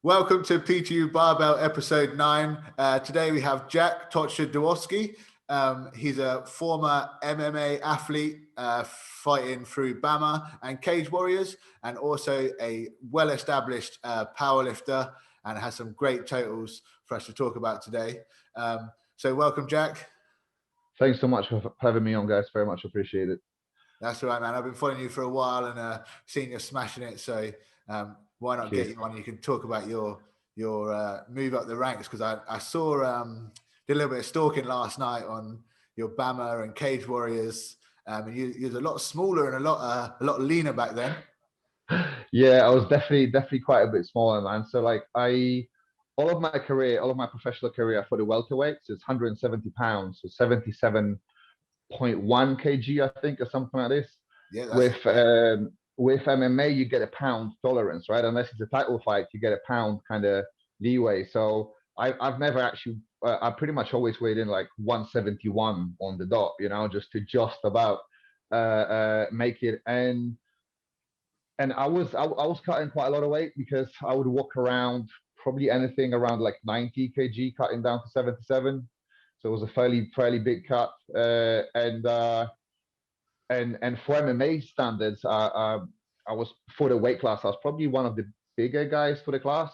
Welcome to PTU Barbell episode 9. Today we have Jack Toczydlowski. He's a former MMA athlete fighting through BAMMA and Cagewarriors, and also a well-established powerlifter, and has some great totals for us to talk about today. So welcome, Jack. Thanks so much for having me on, guys. Very much appreciate it. That's all right, man. I've been following you for a while and seen you smashing it. So why not get you on? You can talk about your move up the ranks, because I saw did a little bit of stalking last night on your BAMMA and Cagewarriors. And you was a lot smaller and a lot leaner back then. Yeah, I was definitely quite a bit smaller, man. So like all of my professional career for the welterweights is 170 pounds, so 77.1 kg, I think, or something like this. Yeah, with MMA, you get a pound tolerance, right? Unless it's a title fight, you get a pound kind of leeway. So I've never actually, I pretty much always weighed in like 171 on the dot, just to just about make it. And I was cutting quite a lot of weight, because I would walk around probably anything around like 90 kg, cutting down to 77. So it was a fairly big cut. And for MMA standards, I was, for the weight class, I was probably one of the bigger guys for the class.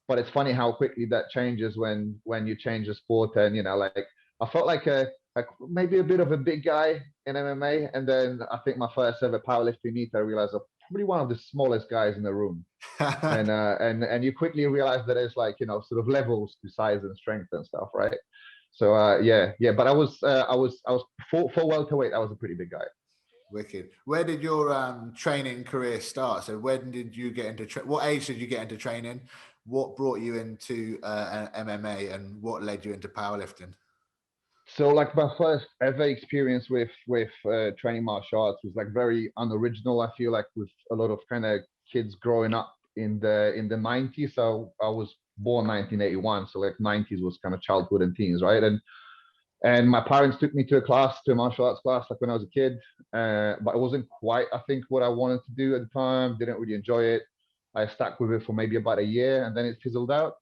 But it's funny how quickly that changes when you change the sport. And like I felt like maybe a bit of a big guy in MMA, and then I think my first ever powerlifting meet, I realized I'm probably one of the smallest guys in the room. and you quickly realize that there's like sort of levels to size and strength and stuff, right? So yeah. But I was for welterweight, I was a pretty big guy. Wicked. Where did your training career start? So when did you get into what age did you get into training? What brought you into MMA, and what led you into powerlifting? So like my first ever experience with training martial arts was like very unoriginal, I feel like, with a lot of kind of kids growing up in the 90s. So I was born 1981, so like 90s was kind of childhood and teens, right? And my parents took me to a martial arts class, like when I was a kid. But it wasn't quite, I think, what I wanted to do at the time. Didn't really enjoy it. I stuck with it for maybe about a year, and then it fizzled out.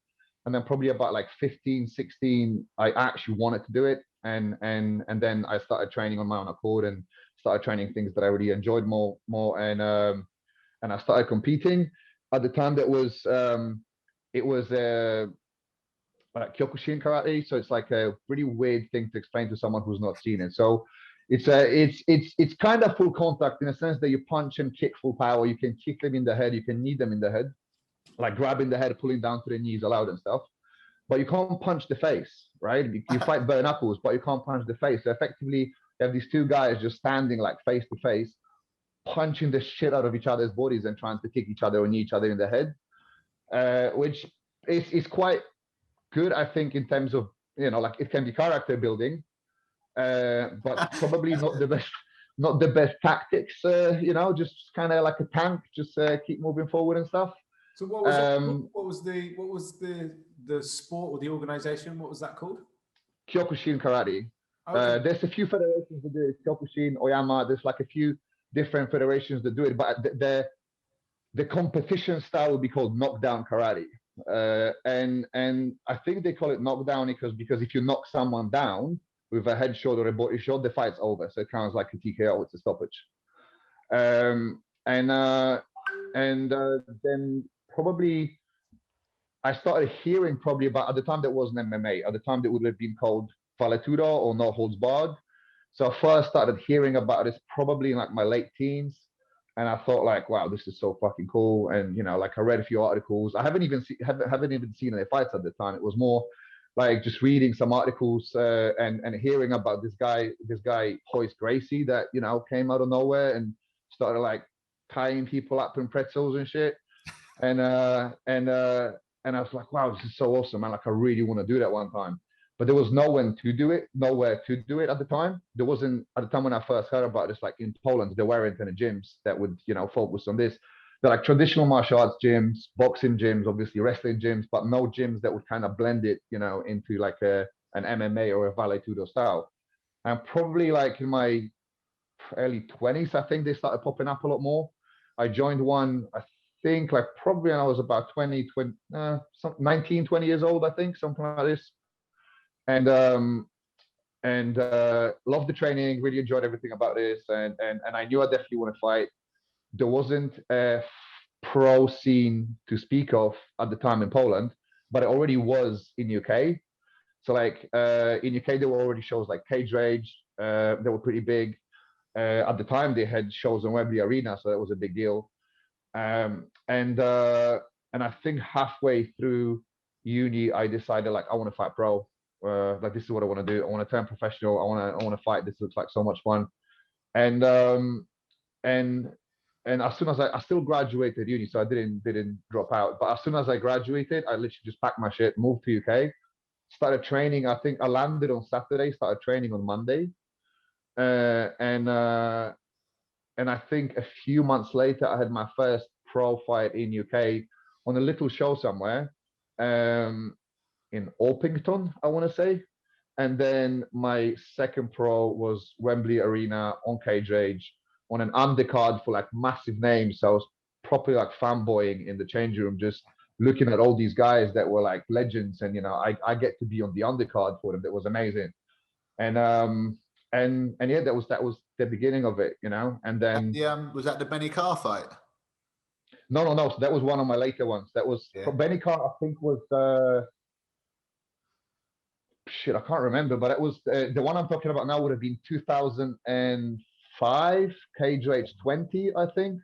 And then probably about like 15, 16, I actually wanted to do it. And then I started training on my own accord, and started training things that I really enjoyed more. And I started competing. At the time, it was like Kyokushin Karate. So it's like a pretty weird thing to explain to someone who's not seen it. So it's kind of full contact, in a sense that you punch and kick full power. You can kick them in the head, you can knee them in the head, like grabbing the head, pulling down to the knees allowed and stuff. But you can't punch the face, right? You fight bare knuckles, but you can't punch the face. So effectively, you have these two guys just standing like face to face, punching the shit out of each other's bodies and trying to kick each other or knee each other in the head, which is quite good, I think, in terms of, like it can be character building, but probably not the best tactics. Just kind of like a tank, just keep moving forward and stuff. So what was the sport or the organization? What was that called? Kyokushin Karate. Okay. There's a few federations that do it. Kyokushin, Oyama. There's like a few different federations that do it, but the competition style would be called knockdown karate. And I think they call it knockdown because if you knock someone down with a headshot or a body shot, the fight's over. So it counts like a TKO. It's a stoppage. And then probably I started hearing probably about, at the time that wasn't MMA, at the time that would have been called Vale Tudo or No Holds Barred. So I first started hearing about this probably in like my late teens. And I thought like, wow, this is so fucking cool. And, like I read a few articles. I haven't even seen any fights at the time. It was more like just reading some articles and hearing about this guy, Hoist Gracie, that, came out of nowhere and started like tying people up in pretzels and shit. And I was like, wow, this is so awesome, man. Like I really want to do that one time. But there was nowhere to do it at the time. There wasn't, at the time when I first heard about this, like in Poland, there weren't any gyms that would, focus on this. They're like traditional martial arts gyms, boxing gyms, obviously wrestling gyms, but no gyms that would kind of blend it, into like an MMA or a Vale Tudo style. And probably like in my early 20s, I think they started popping up a lot more. I joined one, I think like probably when I was about 19, 20 years old, I think, something like this. And loved the training, really enjoyed everything about this. And I knew I definitely want to fight. There wasn't a pro scene to speak of at the time in Poland, but it already was in UK. So like in UK, there were already shows like Cage Rage. They were pretty big. At the time, they had shows in Wembley Arena, so that was a big deal. And I think halfway through uni, I decided like I want to fight pro. Like this is what I want to do. I want to turn professional. I want to fight. This looks like so much fun. And as soon as I still graduated uni, so I didn't drop out. But as soon as I graduated, I literally just packed my shit, moved to UK, started training. I think I landed on Saturday, started training on Monday, and I think a few months later, I had my first pro fight in UK on a little show somewhere in Orpington, I want to say. And then my second pro was Wembley Arena on Cage Rage on an undercard for like massive names. So I was properly like fanboying in the changing room, just looking at all these guys that were like legends. And, you know, I get to be on the undercard for them. That was amazing. And yeah, that was the beginning of it, you know. And then was that the Benny Carr fight? No. So that was one of my later ones. That was Benny Carr, I think was shit, I can't remember, but it was the one I'm talking about now would have been 2005, Cage Rage 20, I think.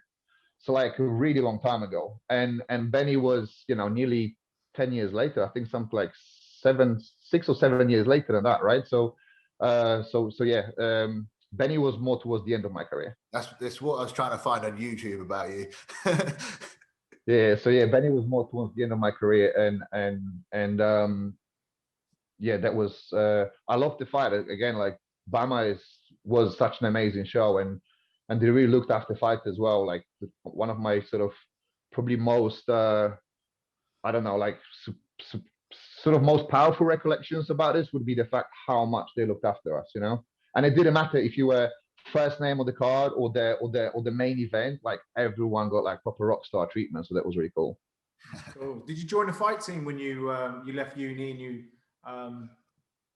So like a really long time ago. And Benny was, you know, nearly 10 years later. I think something like 6 or 7 years later than that, right? So yeah, Benny was more towards the end of my career. That's what I was trying to find on YouTube about you. Yeah, so yeah, Benny was more towards the end of my career, and yeah, that was I love the fight again. Like BAMMA was such an amazing show, and they really looked after fight as well. Like one of my sort of probably most I don't know, like sort of most powerful recollections about this would be the fact how much they looked after us, you know. And it didn't matter if you were first name on the card or the main event. Like everyone got like proper rock star treatment, so that was really cool. Cool. Did you join a fight team when you you left uni and you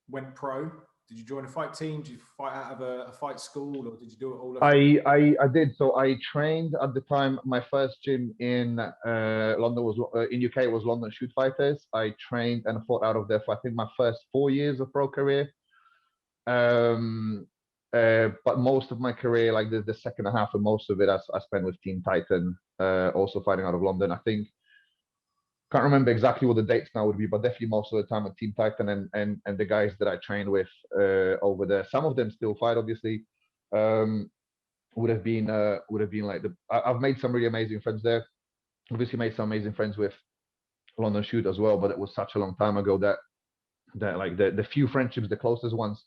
went pro? Did you join a fight team? Did you fight out of a fight school, or did you do it all? I did. So I trained at the time. My first gym in London was in UK was London Shoot Fighters. I trained and fought out of there for I think my first 4 years of pro career. But most of my career, like the second half and most of it, I spent with Team Titan, also fighting out of London. I think can't remember exactly what the dates now would be, but definitely most of the time at Team Titan and the guys that I trained with over there. Some of them still fight, obviously. Would have been like I've made some really amazing friends there. Obviously made some amazing friends with London Shoot as well, but it was such a long time ago that like the few friendships, the closest ones,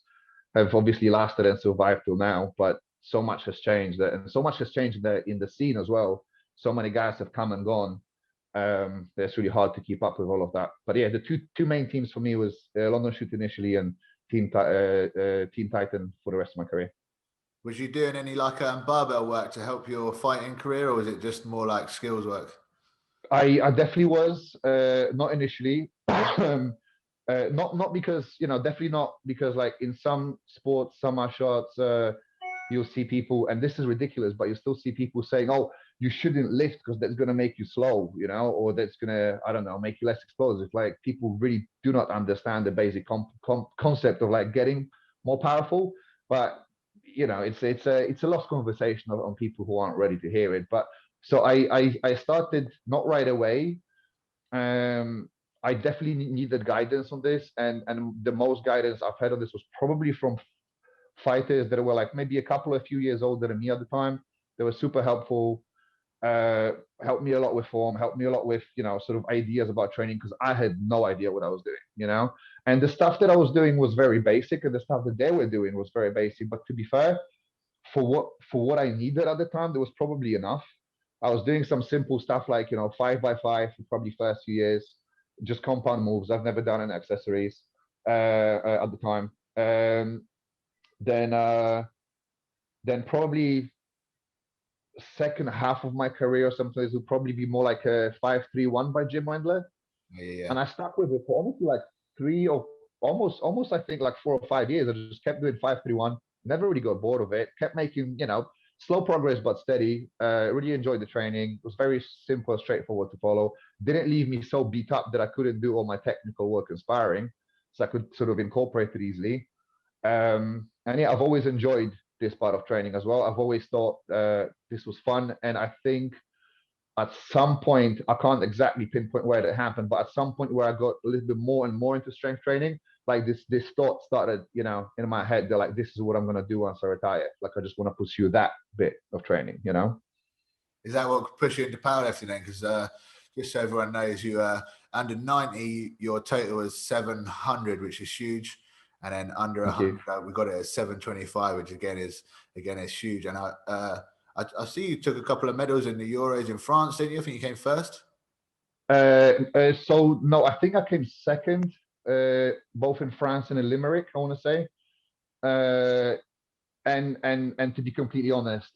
have obviously lasted and survived till now. But so much has changed, and so much has changed in the scene as well. So many guys have come and gone. It's really hard to keep up with all of that. But yeah, the two main teams for me was London Shoot initially and Team Titan for the rest of my career. Was you doing any like barbell work to help your fighting career, or was it just more like skills work? I definitely was, not initially. Not because, you know, definitely not because like in some sports, some martial arts, you'll see people, and this is ridiculous, but you still see people saying, oh, you shouldn't lift because that's going to make you slow, you know, or that's going to, I don't know, make you less explosive. Like people really do not understand the basic concept of like getting more powerful. But, you know, it's a lost conversation on people who aren't ready to hear it. But so I started not right away. I definitely needed guidance on this, and the most guidance I've had on this was probably from fighters that were like maybe a few years older than me at the time. They were super helpful, helped me a lot with form, helped me a lot with, you know, sort of ideas about training, because I had no idea what I was doing, you know. And the stuff that I was doing was very basic, and the stuff that they were doing was very basic. But to be fair, for what I needed at the time, there was probably enough. I was doing some simple stuff like, you know, 5x5 for probably first few years, just compound moves. I've never done any accessories at the time. Then probably second half of my career, sometimes it would probably be more like a 5-3-1 by Jim Wendler. Yeah. And I stuck with it for almost like 3 or almost I think like 4 or 5 years. I just kept doing 5-3-1. Never really got bored of it. Kept making, you know, slow progress but steady. Really enjoyed the training. It was very simple, straightforward to follow. Didn't leave me so beat up that I couldn't do all my technical work and sparring, so I could sort of incorporate it easily. And yeah, I've always enjoyed this part of training as well. I've always thought this was fun, and I think at some point, I can't exactly pinpoint where it happened, but at some point where I got a little bit more and more into strength training, like this thought started, you know, in my head. They're like, this is what I'm gonna do once I retire. Like, I just want to pursue that bit of training, you know. Is that what pushed you into powerlifting then? Because just so everyone knows, you under 90, your total was 700, which is huge, and then under 100, we got it at 725, which again is huge. And I see you took a couple of medals in the Euros in France, didn't you? I think you came first. So no, I think I came second, both in France and in Limerick, I want to say. And to be completely honest,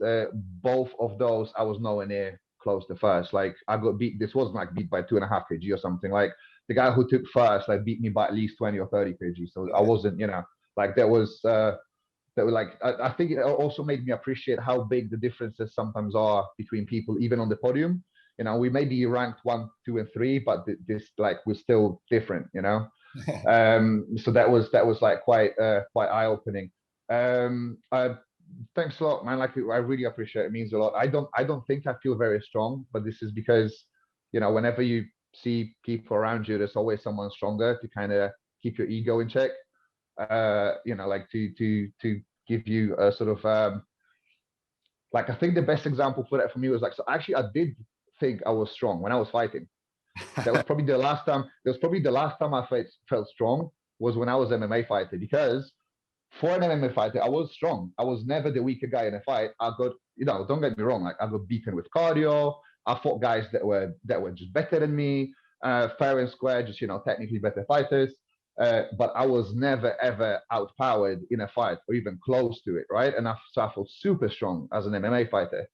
both of those I was nowhere near close to first. Like, I got beat. This wasn't like beat by 2.5 kg or something. Like, the guy who took first like beat me by at least 20 or 30 kg. So I wasn't, you know, like that was like, I think it also made me appreciate how big the differences sometimes are between people, even on the podium. You know, we may be ranked 1, 2, and 3, but this, like, we're still different, you know. So that was like quite eye-opening. Thanks a lot, man. Like, I really appreciate it. It means a lot. I don't think I feel very strong, but this is because, you know, whenever you see people around you, there's always someone stronger to kind of keep your ego in check. You know, like to give you a sort of like, I think the best example for that for me was like, so actually I did think I was strong when I was fighting. That was probably the last time. It was probably the last time I felt strong was when I was MMA fighter, because for an MMA fighter, I was strong. I was never the weaker guy in a fight. I got, you know, don't get me wrong, like, I got beaten with cardio. I fought guys that were just better than me, fair and square, just, you know, technically better fighters. But I was never ever outpowered in a fight or even close to it, right? And so I felt super strong as an MMA fighter.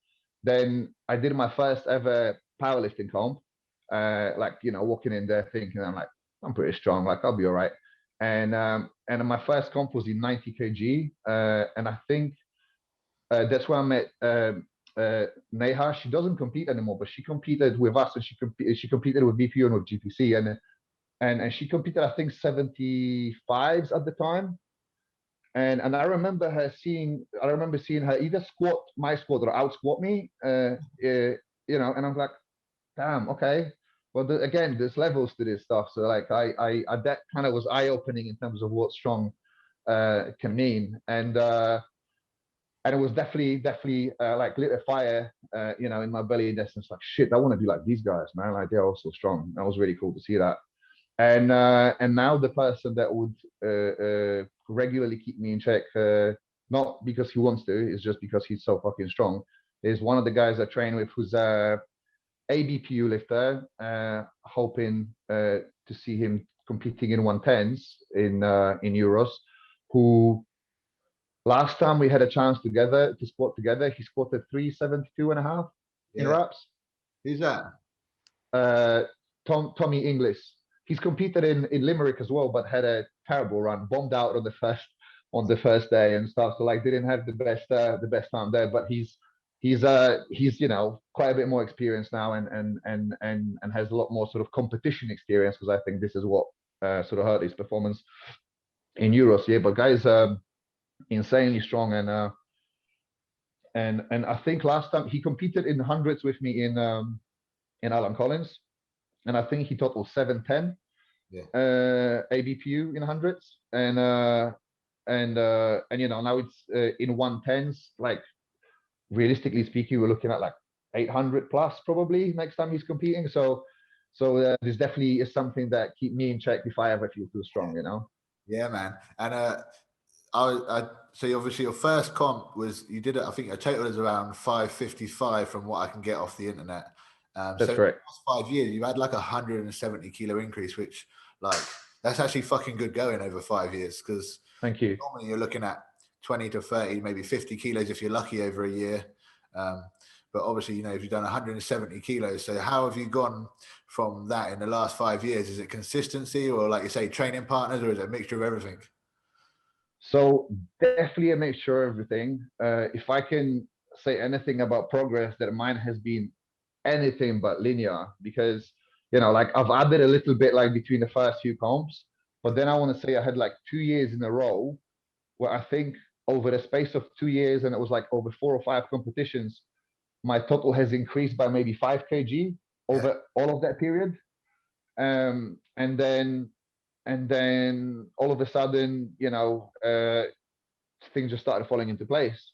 Then I did my first ever powerlifting comp, like, you know, walking in there thinking I'm pretty strong, like I'll be all right. And my first comp was in 90 kg, and I think that's where I met Neha. She doesn't compete anymore, but she competed with us, and she competed with BPU and with GPC, and she competed, I think, 75s at the time. And I remember seeing her either squat my squat or out squat me, you know, and I'm like, damn, okay. Well, again, there's levels to this stuff. So like, I that kind of was eye opening in terms of what strong can mean, and it was definitely like lit a fire, you know, in my belly. And that's like, shit, I want to be like these guys, man. Like, they're also strong. That was really cool to see that. And now the person that would regularly keep me in check, not because he wants to, it's just because he's so fucking strong, is one of the guys I train with, who's ABPU lifter, hoping to see him competing in 110s in Euros, who last time we had a chance together to squat together, he squatted 372.5 in reps. Who's that? Tommy Inglis. He's competed in Limerick as well, but had a terrible run, bombed out on the first day and stuff. So like, didn't have the best time there, but he's you know, quite a bit more experienced now, and has a lot more sort of competition experience, because I think this is what sort of hurt his performance in Euros. Yeah, but guys, insanely strong, and I think last time he competed in hundreds with me in Alan Collins, and I think he totaled 710 ABPU in hundreds, and you know, now it's in 110s. Like, realistically speaking, we're looking at like 800 plus probably next time he's competing. So this definitely is something that keep me in check if I ever feel too strong, you know. Yeah, man. And so obviously your first comp was, you did it, I think your total is around 555 from what I can get off the internet. That's so right. In the last 5 years, you had like 170 kilo increase, which, like, that's actually fucking good going over 5 years, because thank you. Normally you're looking at 20 to 30, maybe 50 kilos if you're lucky over a year. but obviously, if you've done 170 kilos, so how have you gone from that in the last 5 years? Is it consistency, or like you say, training partners, or is it a mixture of everything? So definitely a mixture of everything. If I can say anything about progress, that mine has been anything but linear, because like I've added a little bit like between the first few comps, but then I want to say I had like 2 years in a row where I think over the space of 2 years, and it was like over 4 or 5 competitions, my total has increased by maybe 5 kg over all of that period. And then all of a sudden, things just started falling into place.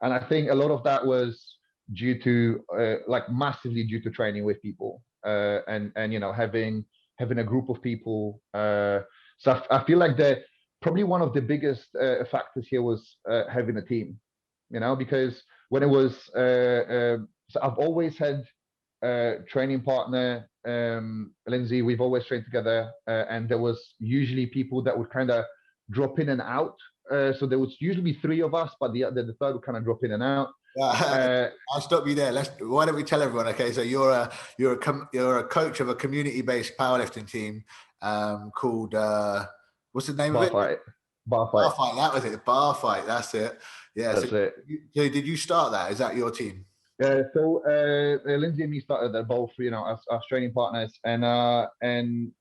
And I think a lot of that was due to like massively due to training with people, and having a group of people. So I feel like probably one of the biggest factors here was having a team, because when it was so I've always had training partner, Lindsay. We've always trained together, and there was usually people that would kind of drop in and out. So there would usually be 3 of us, but the third would kind of drop in and out. I'll stop you there. Why don't we tell everyone? Okay, so you're a coach of a community-based powerlifting team called what's the name of it? BarFight. BarFight. That was it. BarFight. That's it. Yeah. That's it. So did you start that? Is that your team? So Lindsay and me started that both, as training partners, and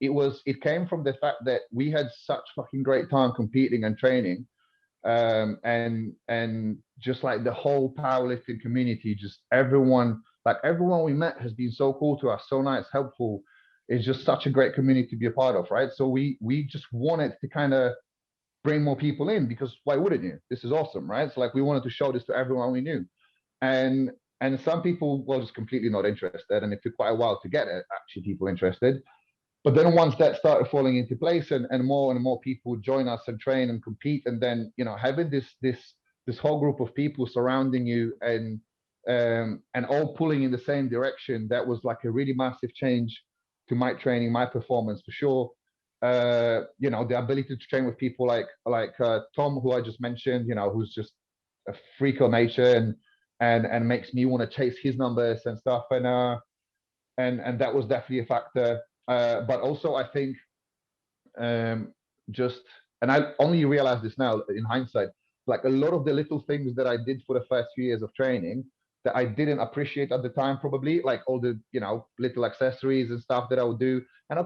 it came from the fact that we had such fucking great time competing and training, and just like the whole powerlifting community, just everyone we met has been so cool to us, so nice, helpful. It's just such a great community to be a part of, right? So we just wanted to kind of bring more people in, because why wouldn't you? This is awesome, right? So like we wanted to show this to everyone we knew, and some people were just completely not interested, and it took quite a while to get actually people interested. But then once that started falling into place, and more people join us and train and compete, and then having this whole group of people surrounding you, and all pulling in the same direction, that was like a really massive change to my training, my performance for sure. The ability to train with people like Tom, who I just mentioned, who's just a freak of nature, and makes me want to chase his numbers and stuff, and that was definitely a factor. But also I think and I only realize this now in hindsight, like a lot of the little things that I did for the first few years of training that I didn't appreciate at the time, probably like all the little accessories and stuff that I would do, and I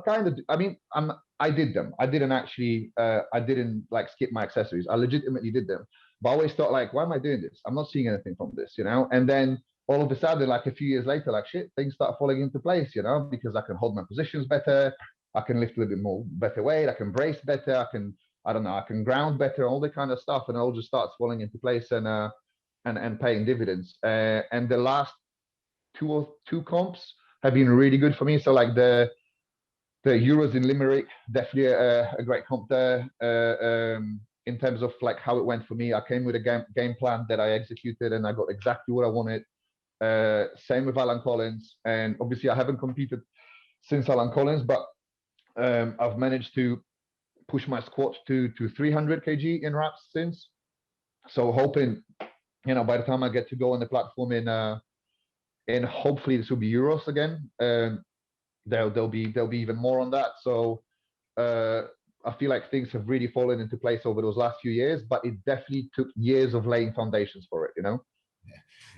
did them. I didn't actually I didn't like skip my accessories. I legitimately did them, but I always thought like, why am I doing this? I'm not seeing anything from this, and then all of a sudden, like a few years later, like shit, things start falling into place, because I can hold my positions better, I can lift a little bit more better weight, I can brace better, I can ground better, all that kind of stuff, and it all just starts falling into place and paying dividends. And the last two comps have been really good for me. So like the Euros in Limerick, definitely a great comp there. In terms of like how it went for me, I came with a game plan that I executed, and I got exactly what I wanted. Same with Alan Collins, and obviously I haven't competed since Alan Collins, but I've managed to push my squats to 300 kg in reps since. So hoping, by the time I get to go on the platform in hopefully this will be Euros again, there'll be even more on that. So I feel like things have really fallen into place over those last few years, but it definitely took years of laying foundations for it,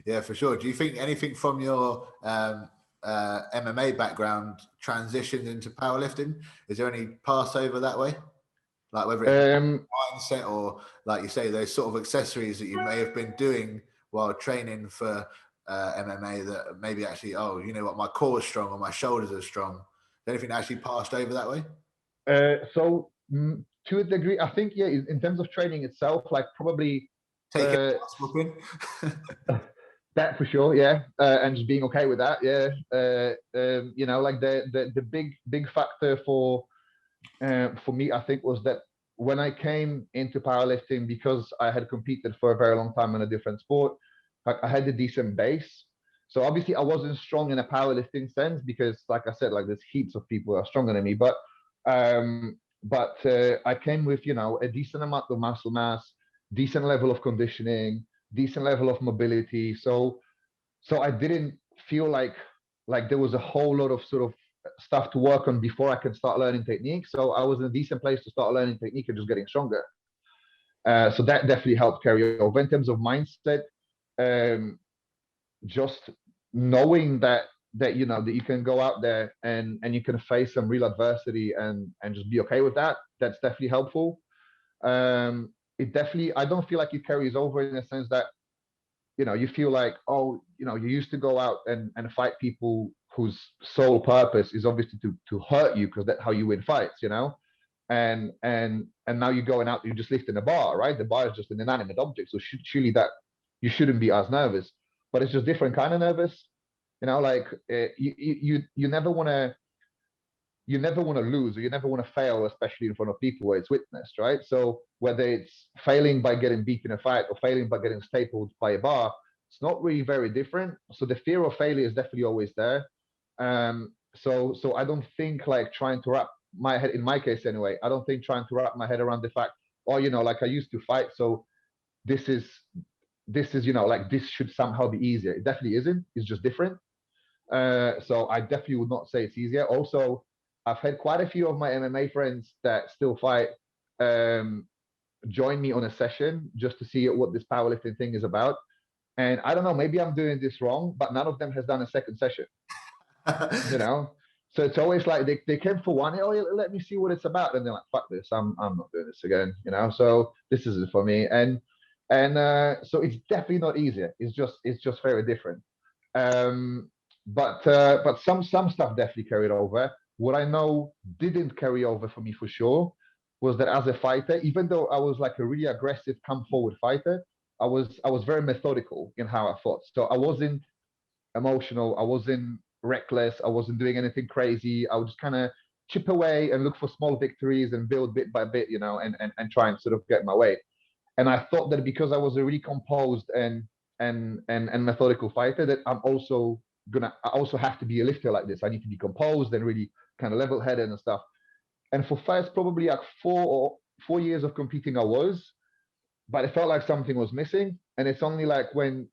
Yeah, for sure. Do you think anything from your MMA background transitioned into powerlifting? Is there any passover that way? Like whether it's mindset or, like you say, those sort of accessories that you may have been doing while training for MMA that maybe actually, what, my core is strong or my shoulders are strong. Is anything actually passed over that way? So to a degree, I think, yeah, in terms of training itself, like probably that for sure, yeah, and just being okay with that, yeah. Like the big factor for me, I think, was that when I came into powerlifting, because I had competed for a very long time in a different sport, I had a decent base. So obviously I wasn't strong in a powerlifting sense, because like I said, like there's heaps of people that are stronger than me, but I came with a decent amount of muscle mass, decent level of conditioning, decent level of mobility. So so I didn't feel like there was a whole lot of sort of stuff to work on before I could start learning technique. So I was in a decent place to start learning technique and just getting stronger. So that definitely helped carry over. In terms of mindset, just knowing that you know that you can go out there and you can face some real adversity and just be okay with that. That's definitely helpful. It definitely, I don't feel like it carries over in the sense that, you know, you feel like, oh, you know, you used to go out and fight people whose sole purpose is obviously to hurt you, because that's how you win fights, you know. And now you're going out, you're just lifting a bar, right? The bar is just an inanimate object, so surely that you shouldn't be as nervous, but it's just different kind of nervous, you know. Like you never want to lose, or you never want to fail, especially in front of people where it's witnessed, right? So whether it's failing by getting beat in a fight or failing by getting stapled by a bar, it's not really very different. So the fear of failure is definitely always there. So I don't think like trying to wrap my head, in my case anyway, I don't think trying to wrap my head around the fact, oh, you know, like I used to fight, so this is, you know, like this should somehow be easier. It definitely isn't. It's just different. So I definitely would not say it's easier. Also, I've had quite a few of my MMA friends that still fight join me on a session just to see what this powerlifting thing is about. And I don't know, maybe I'm doing this wrong, but none of them has done a second session. You know, so it's always like they came for one, oh, let me see what it's about, and they're like, fuck this, I'm not doing this again, you know. So this isn't for me, and so it's definitely not easier. It's just very different. But some stuff definitely carried over. What I know didn't carry over for me for sure was that as a fighter, even though I was like a really aggressive, come forward fighter, I was very methodical in how I fought. So I wasn't emotional, I wasn't reckless, I wasn't doing anything crazy. I would just kind of chip away and look for small victories and build bit by bit, you know, and try and sort of get my way. And I thought that because I was a really composed and methodical fighter, that I also have to be a lifter like this. I need to be composed and really kind of level-headed and stuff. And for first probably like 4 years of competing, I was, but it felt like something was missing. And it's only like when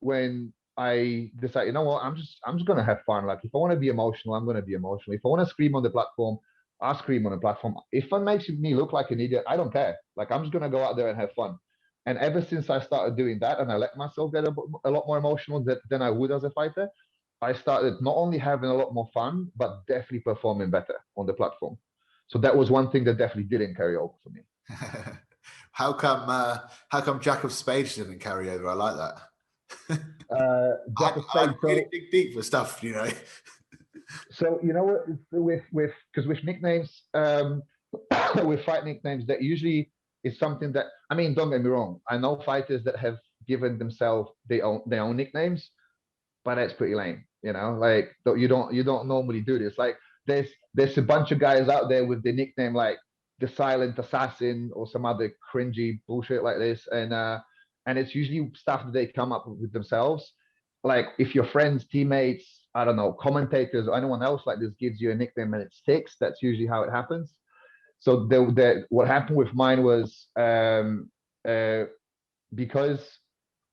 I decided, you know what, I'm just gonna have fun. Like if I want to be emotional, I'm gonna be emotional. If I want to scream on the platform, I'll scream on the platform. If it makes me look like an idiot, I don't care. Like I'm just gonna go out there and have fun. And ever since I started doing that, and I let myself get a lot more emotional than I would as a fighter, I started not only having a lot more fun, but definitely performing better on the platform. So that was one thing that definitely didn't carry over for me. How come Jack of Spades didn't carry over? I like that. Jack of Spades. I really dig deep for stuff, you know. So you know what, with nicknames, with fight nicknames, that usually is something that, I mean, don't get me wrong, I know fighters that have given themselves their own nicknames, but that's pretty lame, you know. Like you don't normally do this. Like there's a bunch of guys out there with the nickname like the Silent Assassin or some other cringy bullshit like this, and it's usually stuff that they come up with themselves. Like if your friends, teammates, I don't know, commentators or anyone else like this gives you a nickname and it sticks, that's usually how it happens. So what happened with mine was because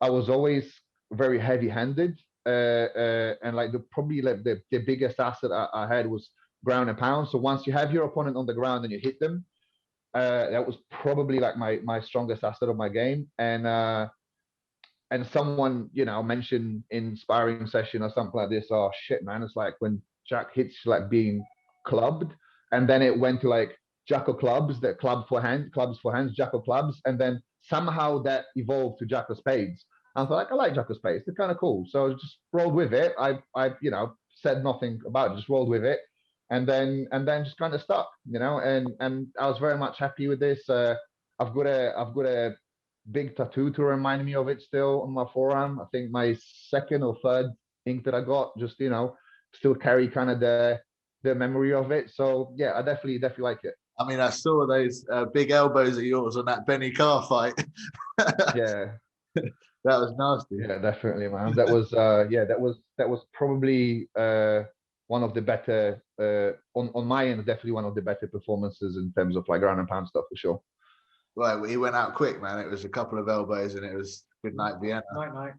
I was always very heavy-handed, and like probably like the biggest asset I had was ground and pound. So once you have your opponent on the ground and you hit them, that was probably like my strongest asset of my game. And someone, you know, mentioned in sparring session or something like this, oh shit, man, it's like when Jack hits like being clubbed, and then it went to like Jack of Clubs, that clubs for hands, Jack of Clubs, and then somehow that evolved to Jack of Spades. I was like, I like Jack of Spades, they're kind of cool. So I just rolled with it. I you know, said nothing about it, just rolled with it, and then just kind of stuck, you know. And I was very much happy with this. I've got a big tattoo to remind me of it still on my forearm. I think my second or third ink that I got, just, you know, still carry kind of the memory of it. So yeah, I definitely like it. I mean, I saw those big elbows of yours on that Benny Carr fight. Yeah. That was nasty. Yeah, definitely, man. That was that was probably one of the better on my end, definitely one of the better performances in terms of like ground and pound stuff for sure. Well, he went out quick, man. It was a couple of elbows and it was good night, Vienna. Night.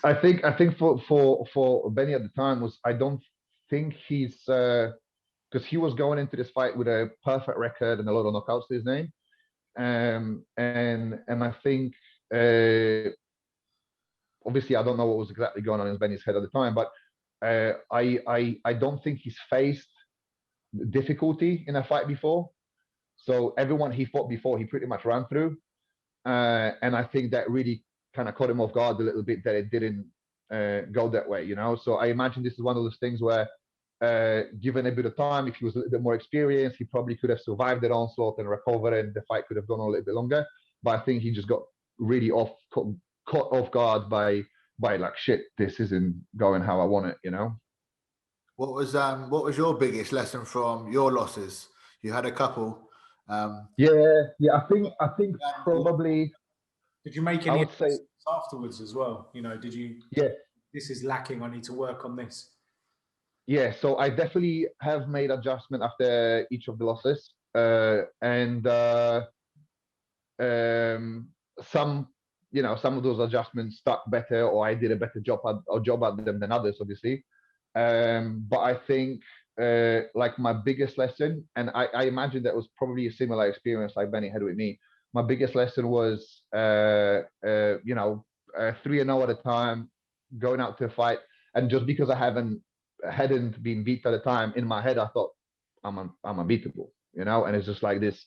I think for Benny at the time was, I don't think he's because he was going into this fight with a perfect record and a lot of knockouts to his name. And I think obviously I don't know what was exactly going on in Benny's head at the time, but I don't think he's faced difficulty in a fight before. So everyone he fought before, he pretty much ran through, and I think that really kind of caught him off guard a little bit that it didn't go that way, you know. So I imagine this is one of those things where, given a bit of time, if he was a little bit more experienced, he probably could have survived that onslaught and recovered, and the fight could have gone on a little bit longer. But I think he just got really caught off guard by like, shit, this isn't going how I want it, you know. What was your biggest lesson from your losses? You had a couple. Yeah. I think probably. Did you make I any would say afterwards as well? You know, did you? Yeah. This is lacking. I need to work on this. Yeah, so I definitely have made adjustment after each of the losses, and some, you know, some of those adjustments stuck better, or I did a better job at them than others, obviously. But I think like my biggest lesson, and I imagine that was probably a similar experience like Benny had with me. My biggest lesson was, 3-0 at a time, going out to a fight, and just because I hadn't been beat at the time, in my head I thought I'm unbeatable, you know. And it's just like this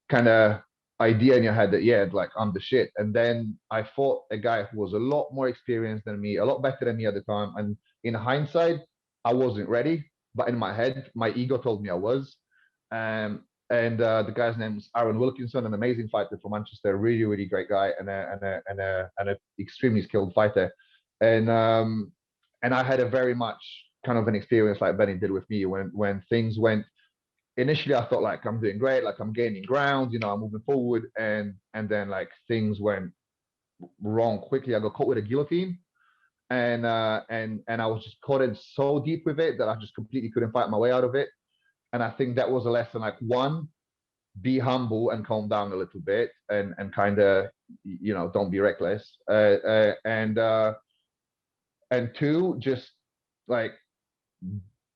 kind of idea in your head that, yeah, like I'm the shit. And then I fought a guy who was a lot more experienced than me, a lot better than me at the time, and in hindsight I wasn't ready, but in my head my ego told me I was. And the guy's name is Aaron Wilkinson, an amazing fighter from Manchester, really, really great guy, and a extremely skilled fighter. And I had a very much kind of an experience like Benny did with me, when things went. Initially, I thought like I'm doing great, like I'm gaining ground, you know, I'm moving forward, and then like things went wrong quickly. I got caught with a guillotine, and I was just caught in so deep with it that I just completely couldn't fight my way out of it. And I think that was a lesson, like, one, be humble and calm down a little bit, and kind of, you know, don't be reckless. And two, just like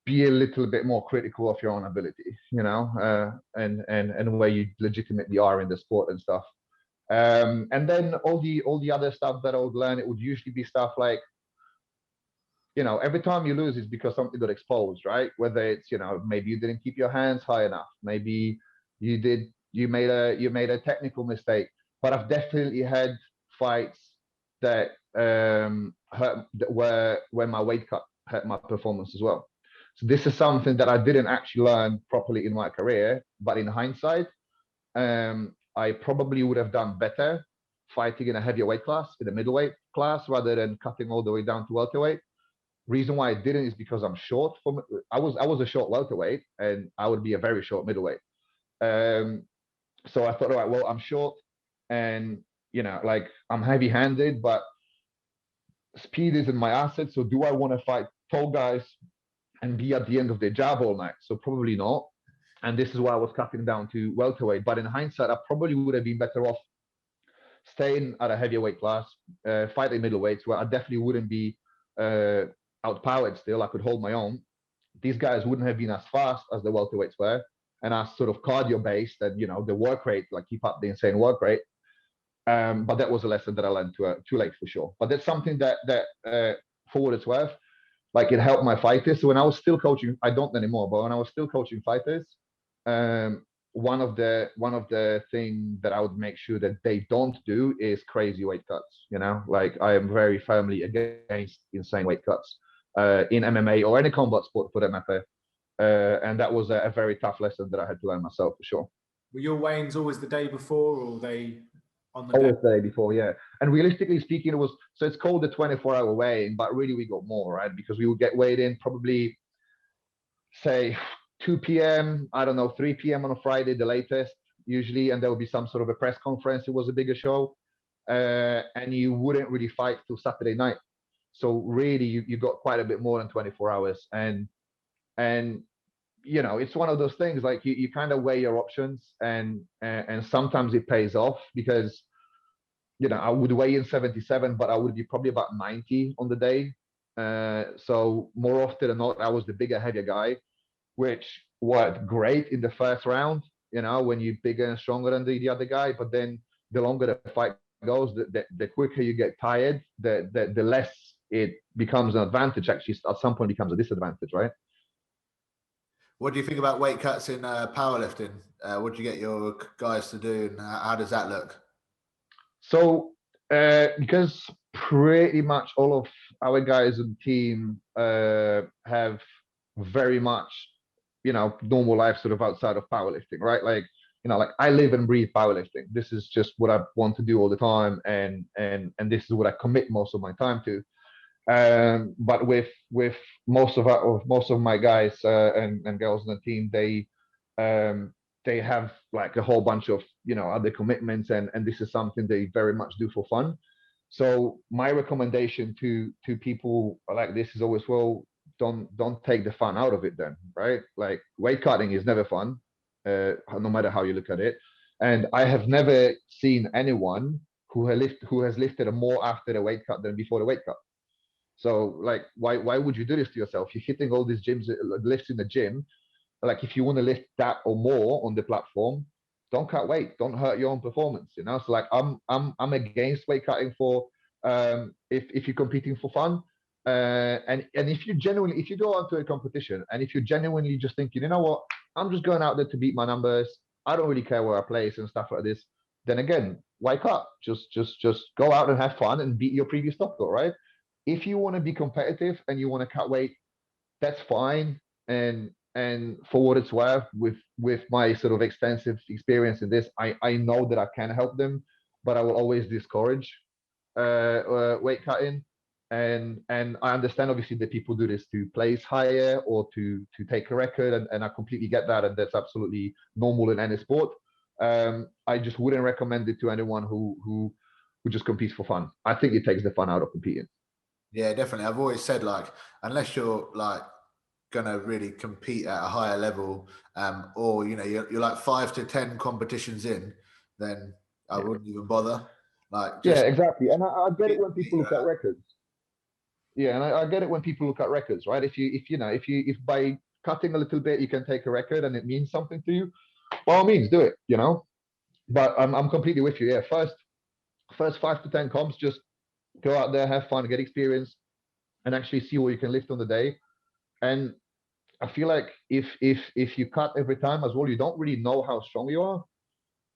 be a little bit more critical of your own ability, you know, and where you legitimately are in the sport and stuff. And then all the other stuff that I would learn, it would usually be stuff like, you know, every time you lose is because something got exposed, right? Whether it's, you know, maybe you didn't keep your hands high enough, maybe you made a technical mistake. But I've definitely had fights that hurt, where my weight cut hurt my performance as well. So this is something that I didn't actually learn properly in my career, but in hindsight, I probably would have done better fighting in a heavier weight class, in a middleweight class, rather than cutting all the way down to welterweight. Reason why I didn't is because I'm short. I was a short welterweight, and I would be a very short middleweight. So I thought, all right, well, I'm short, and, you know, like, I'm heavy-handed, but speed isn't my asset. So do I want to fight tall guys and be at the end of their jab all night? So probably not. And this is why I was cutting down to welterweight. But in hindsight, I probably would have been better off staying at a heavier weight class, fighting middleweights, where I definitely wouldn't be outpowered still. I could hold my own. These guys wouldn't have been as fast as the welterweights were, and as sort of cardio based, and, you know, the work rate, like, keep up the insane work rate. But that was a lesson that I learned too late, for sure. But that's something that for what it's worth, like, it helped my fighters. So when I was still coaching, I don't anymore, but when I was still coaching fighters, one of the things that I would make sure that they don't do is crazy weight cuts. You know, like, I am very firmly against insane weight cuts in MMA or any combat sport for that matter. And that was a very tough lesson that I had to learn myself, for sure. Were your weigh-ins always the day before, or were they on the always the day before? Yeah. And realistically speaking, it was, so it's called the 24-hour weigh-in, but really we got more, right? Because we would get weighed in probably, say, 2 p.m., I don't know, 3 p.m. on a Friday, the latest, usually, and there would be some sort of a press conference. It was a bigger show, and you wouldn't really fight till Saturday night. So really, you got quite a bit more than 24 hours. And you know, it's one of those things, like, you kind of weigh your options, and sometimes it pays off, because I would weigh in 77, but I would be probably about 90 on the day. So more often than not, I was the bigger, heavier guy, which worked great in the first round, when you're bigger and stronger than the other guy. But then the longer the fight goes, the quicker you get tired, the less it becomes an advantage. Actually, at some point becomes a disadvantage, right? What do you think about weight cuts in powerlifting? What do you get your guys to do, and how does that look? So, because pretty much all of our guys on the team have very much, normal life sort of outside of powerlifting, right? Like, like I live and breathe powerlifting. This is just what I want to do all the time, and this is what I commit most of my time to. But with most of my guys and girls on the team, they have like a whole bunch of other commitments, and this is something they very much do for fun. So my recommendation to people like this is always, well, don't take the fun out of it then, right? Like weight cutting is never fun, no matter how you look at it. And I have never seen anyone who has lifted more after the weight cut than before the weight cut. So like, why would you do this to yourself? You're hitting all these lifts in the gym. Like if you want to lift that or more on the platform, don't cut weight. Don't hurt your own performance. So like I'm against weight cutting for if you're competing for fun. And if you go out to a competition and if you're genuinely just thinking, you know what, I'm just going out there to beat my numbers. I don't really care where I place and stuff like this. Then again, why cut? Just go out and have fun and beat your previous top score, right? If you want to be competitive and you want to cut weight, that's fine. And for what it's worth, with my sort of extensive experience in this, I know that I can help them, but I will always discourage weight cutting. And I understand obviously that people do this to place higher or to take a record, and I completely get that, and that's absolutely normal in any sport. I just wouldn't recommend it to anyone who just competes for fun. I think it takes the fun out of competing. Yeah, definitely. I've always said, like, unless you're like gonna really compete at a higher level, or you're like 5 to 10 competitions in, then I wouldn't even bother. Like, yeah, exactly. And I get it when people look at records. Yeah, and I get it when people look at records, right? If by cutting a little bit you can take a record and it means something to you, by all means do it. But I'm completely with you. Yeah, first 5 to 10 comps, just go out there, have fun, get experience, and actually see what you can lift on the day. And I feel like if you cut every time as well, you don't really know how strong you are,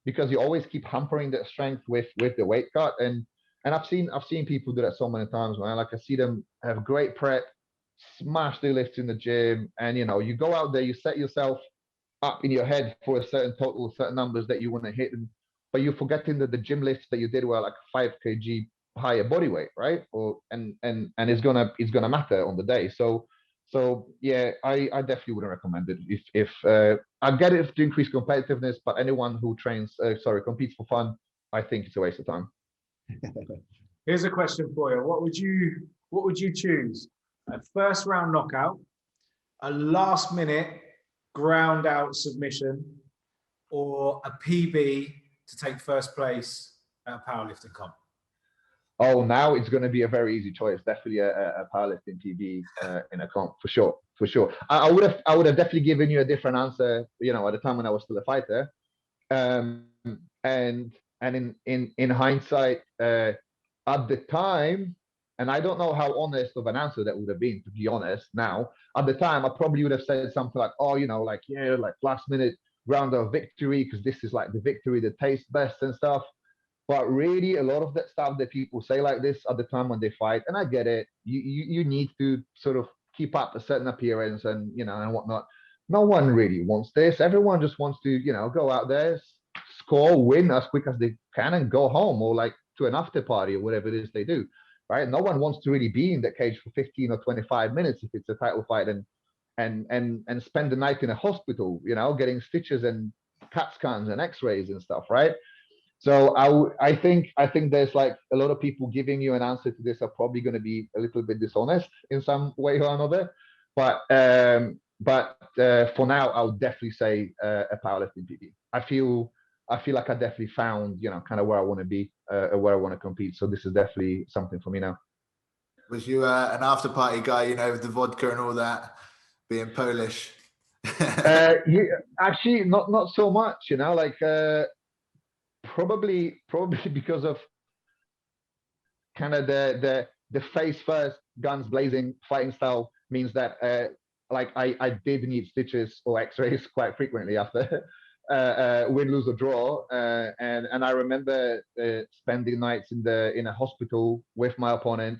because you always keep hampering that strength with the weight cut. And I've seen people do that so many times, man. Like I see them have great prep, smash their lifts in the gym, and you go out there, you set yourself up in your head for a certain total, certain numbers that you want to hit, but you're forgetting that the gym lifts that you did were like 5 kg higher body weight, right? And it's gonna matter on the day. So yeah, I definitely wouldn't recommend it. If I get it to increase competitiveness, but anyone who competes for fun, I think it's a waste of time. Here's a question for you. What would you choose? A first round knockout, a last minute ground out submission, or a PB to take first place at a powerlifting comp? Oh, now it's going to be a very easy choice. Definitely a powerlifting PB in a comp, for sure. I would have definitely given you a different answer, at the time when I was still a fighter. And in hindsight, at the time, and I don't know how honest of an answer that would have been, to be honest. Now, at the time, I probably would have said something like, "Oh, like last minute round of victory, because this is like the victory that tastes best and stuff." But really, a lot of that stuff that people say like this at the time when they fight, and I get it, you need to sort of keep up a certain appearance and and whatnot. No one really wants this. Everyone just wants to go out there, score, win as quick as they can, and go home, or like to an after party or whatever it is they do, right? No one wants to really be in that cage for 15 or 25 minutes if it's a title fight, and spend the night in a hospital, getting stitches and CAT scans and X-rays and stuff, right? So I think there's like a lot of people giving you an answer to this are probably going to be a little bit dishonest in some way or another. But for now, I'll definitely say a powerlifting PB. I feel I feel like I definitely found, you know, kind of where I want to be, where I want to compete. So this is definitely something for me now. Was you an after party guy, you know, with the vodka and all that, being Polish? Yeah, actually, not so much, you know, like probably because of kind of the face first, guns blazing fighting style means that like I did need stitches or X-rays quite frequently after win, lose or draw, and I remember spending nights in a hospital with my opponent,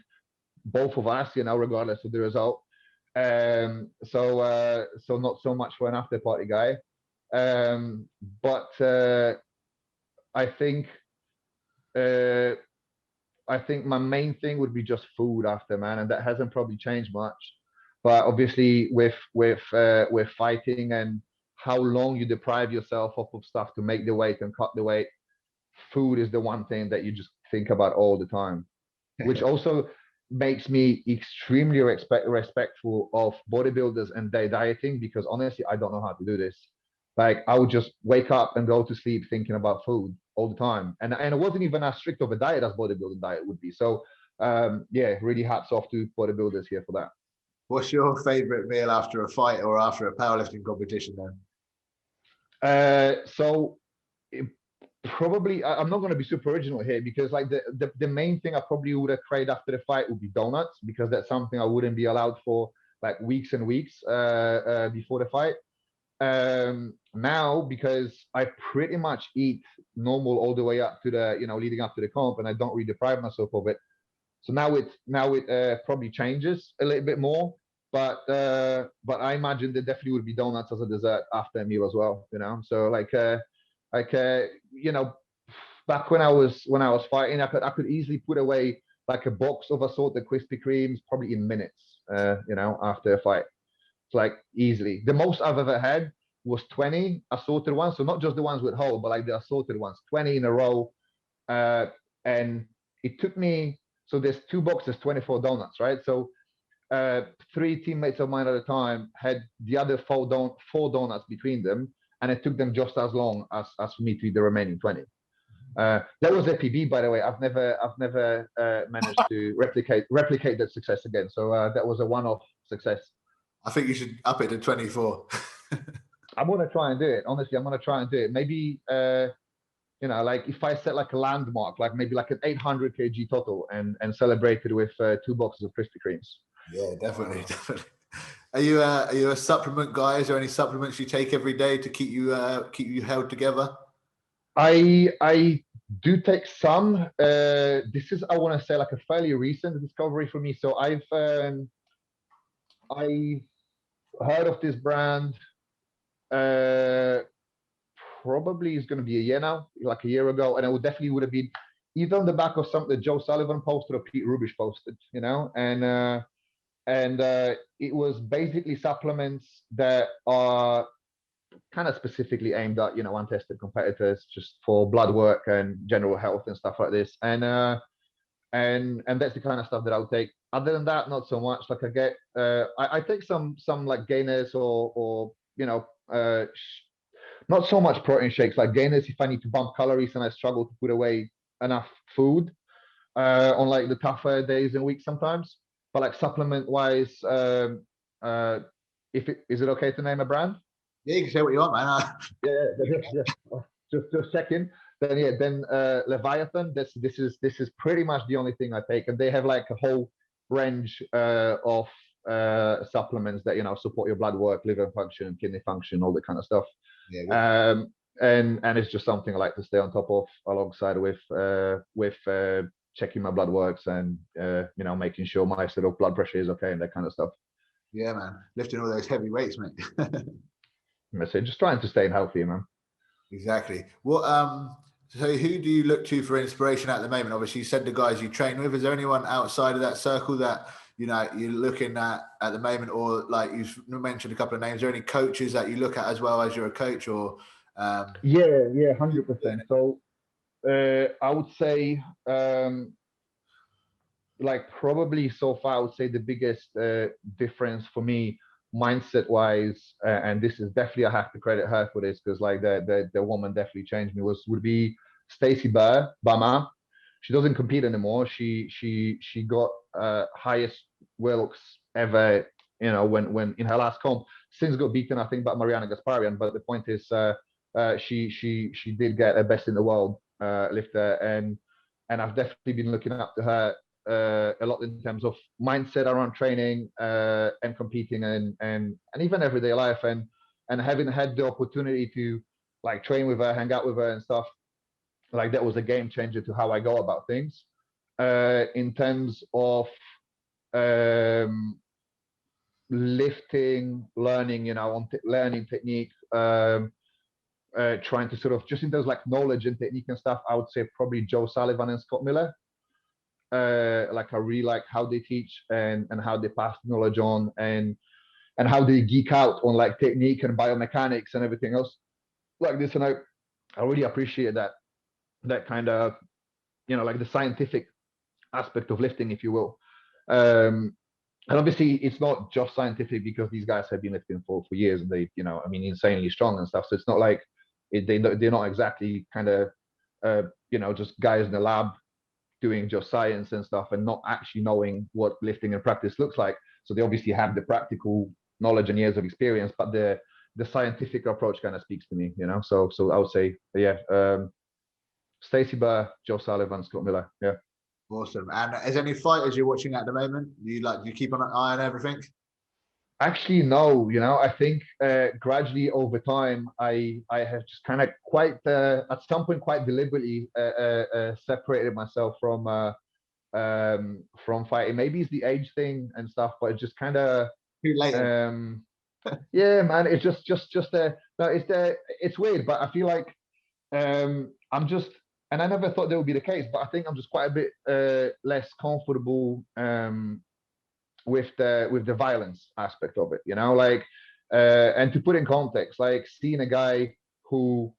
both of us, you know, regardless of the result. So not so much for an after party guy, but I think. I think my main thing would be just food after, man, and that hasn't probably changed much. But obviously, with fighting and how long you deprive yourself of stuff to make the weight and cut the weight, food is the one thing that you just think about all the time, which also makes me extremely respectful of bodybuilders and their dieting, because honestly, I don't know how to do this. Like I would just wake up and go to sleep thinking about food all the time, and it wasn't even as strict of a diet as bodybuilding diet would be. So yeah, really hats off to bodybuilders here for that. What's your favorite meal after a fight or after a powerlifting competition then? So probably I'm not going to be super original here, because like the main thing I probably would have craved after the fight would be donuts, because that's something I wouldn't be allowed for like weeks and weeks before the fight. Now, because I pretty much eat normal all the way up to the, you know, leading up to the comp, and I don't really deprive myself of it. So now it probably changes a little bit more, but I imagine there definitely would be donuts as a dessert after a meal as well, you know. So you know, back when I was fighting, I could easily put away like a box of assorted Krispy Kremes probably in minutes, you know, after a fight. It's like easily. The most I've ever had was 20 assorted ones. So not just the ones with hole, but like the assorted ones, 20 in a row. And it took me, so there's 2 boxes, 24 donuts, right? So 3 teammates of mine at a time had the other 4 donuts between them, and it took them just as long as for me to eat the remaining 20. That was a PB, by the way. I've never managed to replicate that success again. So that was a one-off success. I think you should up it to 24. I'm gonna try and do it. Honestly, I'm gonna try and do it. Maybe you know, like if I set like a landmark, like maybe like an 800 kg total, and celebrate it with 2 boxes of Krispy Kremes. Yeah, definitely. Are you a supplement guy? Is there any supplements you take every day to keep you held together? I do take some. This is, I want to say, like a fairly recent discovery for me. So I've heard of this brand. Probably is going to be a year now, like a year ago, and it definitely would have been either on the back of something that Joe Sullivan posted or Pete Rubish posted, you know, and it was basically supplements that are kind of specifically aimed at, you know, untested competitors, just for blood work and general health and stuff like this, and that's the kind of stuff that I'll take. Other than that, not so much. Like I get, I take some like gainers or you know, not so much protein shakes, like gainers if I need to bump calories and I struggle to put away enough food on like the tougher days and weeks sometimes. But like supplement wise, is it okay to name a brand? Yeah, you can say what you want, man. Yeah. Just checking. Then Leviathan. This is pretty much the only thing I take, and they have like a whole range of supplements that, you know, support your blood work, liver function, kidney function, all that kind of stuff. Yeah. And it's just something I like to stay on top of, alongside with checking my blood works and you know, making sure my sort of blood pressure is okay and that kind of stuff. Yeah, man, lifting all those heavy weights, mate. So just trying to stay healthy, man. Exactly. What so who do you look to for inspiration at the moment? Obviously, you said the guys you train with. Is there anyone outside of that circle that, you know, you're looking at the moment, or like you've mentioned a couple of names? Are there any coaches that you look at as well as you're a coach, or? Yeah, 100%. So I would say, like probably so far, I would say the biggest difference for me mindset wise, and this is definitely, I have to credit her for this, because like the woman definitely changed me, would be Stacey Burr, BAMMA. She doesn't compete anymore. She got highest Wilks ever, you know, when in her last comp. Since got beaten, I think, by Mariana Gasparian. But the point is, she did get a best in the world lifter, and I've definitely been looking up to her a lot in terms of mindset around training and competing, and even everyday life, and having had the opportunity to like train with her, hang out with her and stuff. Like that was a game changer to how I go about things. In terms of lifting, learning, you know, learning technique, trying to sort of just in terms of like knowledge and technique and stuff, I would say probably Joe Sullivan and Scott Miller. Like I really like how they teach and how they pass knowledge on, and how they geek out on like technique and biomechanics and everything else like this. And I really appreciate that kind of, you know, like the scientific aspect of lifting, if you will. And obviously it's not just scientific, because these guys have been lifting for years, and they, you know, I mean, insanely strong and stuff. So it's not like they're not exactly kind of, you know, just guys in the lab doing just science and stuff and not actually knowing what lifting and practice looks like. So they obviously have the practical knowledge and years of experience, but the scientific approach kind of speaks to me, you know. So I would say, yeah, Stacey Burr, Joe Sullivan, Scott Miller. Yeah. Awesome. And is there any fighters you're watching at the moment? You keep an eye on everything? Actually, no. You know, I think gradually over time, I have just kind of quite at some point quite deliberately separated myself from fighting. Maybe it's the age thing and stuff, but it's just kind of too late. Yeah, man. It's just no, it's weird, but I feel like I'm just, and I never thought that would be the case, but I think I'm just quite a bit less comfortable with the violence aspect of it, you know, like, and to put in context, like seeing a guy who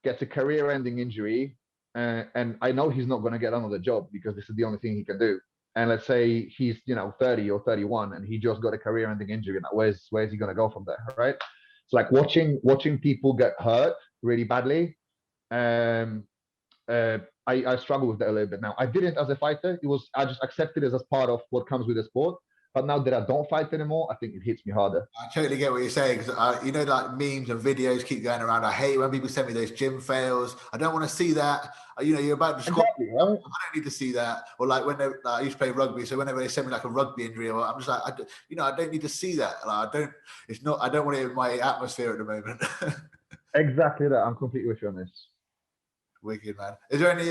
gets a career-ending injury, and I know he's not going to get another job because this is the only thing he can do. And let's say he's, you know, 30 or 31, and he just got a career-ending injury. Now, where's he going to go from there, right? It's like watching people get hurt really badly. I struggle with that a little bit now. I didn't as a fighter. I just accepted it as part of what comes with the sport. But now that I don't fight anymore, I think it hits me harder. I totally get what you're saying, because you know, like memes and videos keep going around. I hate when people send me those gym fails. I don't want to see that. You know, you're about to squat. Exactly, right? I don't need to see that. Or like when I used to play rugby, so whenever they send me like a rugby injury, I'm just like, I don't need to see that. Like, I don't want it in my atmosphere at the moment. Exactly that. I'm completely with you on this. Wicked, man. Is there any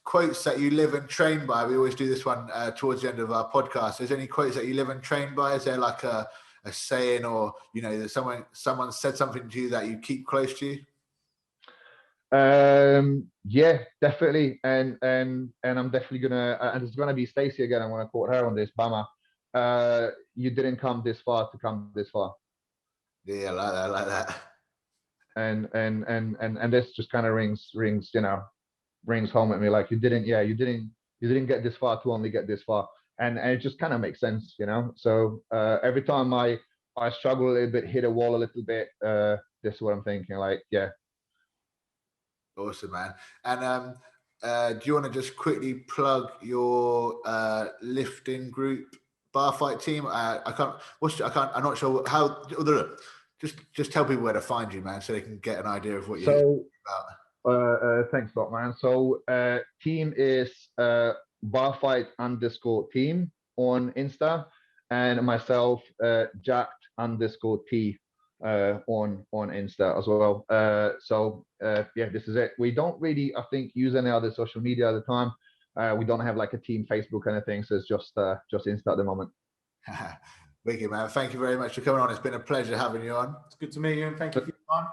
quotes that you live and train by? We always do this one towards the end of our podcast. Is there any quotes that you live and train by? Is there like a saying, or, you know, that someone said something to you that you keep close to you? Yeah, definitely. And I'm definitely gonna, and it's gonna be Stacey again. I'm gonna quote her on this. BAMMA, you didn't come this far to come this far. Yeah, I like that. And this just kind of rings, you know, rings home at me, like you didn't get this far to only get this far. And it just kind of makes sense, you know. So every time I struggle a little bit, hit a wall a little bit, this is what I'm thinking, like, yeah. Awesome, man. And do you want to just quickly plug your lifting group, BarFight Team? I'm not sure how. Just tell people where to find you, man, so they can get an idea of what you're about. Thanks a lot, man. So team is BarFight_team on Insta, and myself, Jacked_T on Insta as well. Yeah, this is it. We don't really, I think, use any other social media at the time. We don't have like a team Facebook or anything, so it's just Insta at the moment. Wicked, man. Thank you very much for coming on. It's been a pleasure having you on. It's good to meet you, and thank you for your time.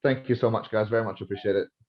Thank you so much, guys. Very much appreciate it.